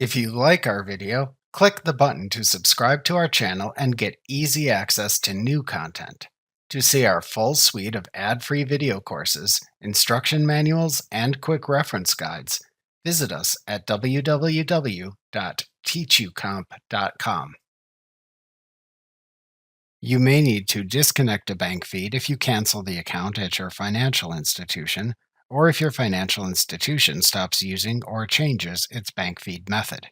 If you like our video, click the button to subscribe to our channel and get easy access to new content. To see our full suite of ad-free video courses, instruction manuals, and quick reference guides, visit us at www.teachucomp.com. You may need to disconnect a bank feed if you cancel the account at your financial institution, or if your financial institution stops using or changes its bank feed method.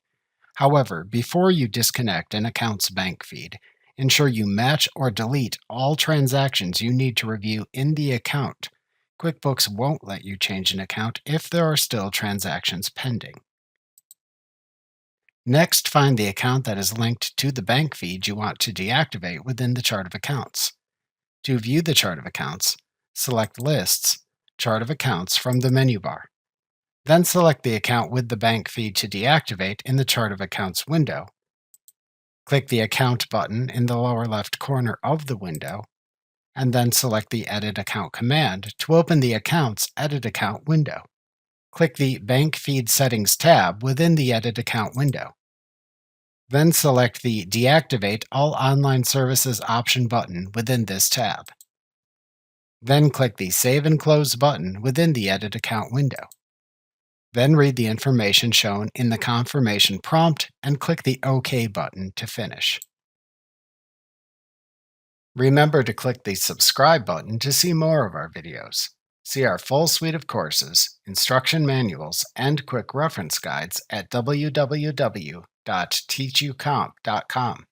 However, before you disconnect an account's bank feed, ensure you match or delete all transactions you need to review in the account. QuickBooks won't let you change an account if there are still transactions pending. Next, find the account that is linked to the bank feed you want to deactivate within the chart of accounts. To view the chart of accounts, select Lists, Chart of Accounts from the menu bar. Then select the account with the bank feed to deactivate in the Chart of Accounts window. Click the Account button in the lower left corner of the window, and then select the Edit Account command to open the Accounts Edit Account window. Click the Bank Feed Settings tab within the Edit Account window. Then select the Deactivate All Online Services option button within this tab. Then click the Save and Close button within the Edit Account window. Then read the information shown in the confirmation prompt and click the OK button to finish. Remember to click the subscribe button to see more of our videos. See our full suite of courses, instruction manuals, and quick reference guides at www.teachucomp.com.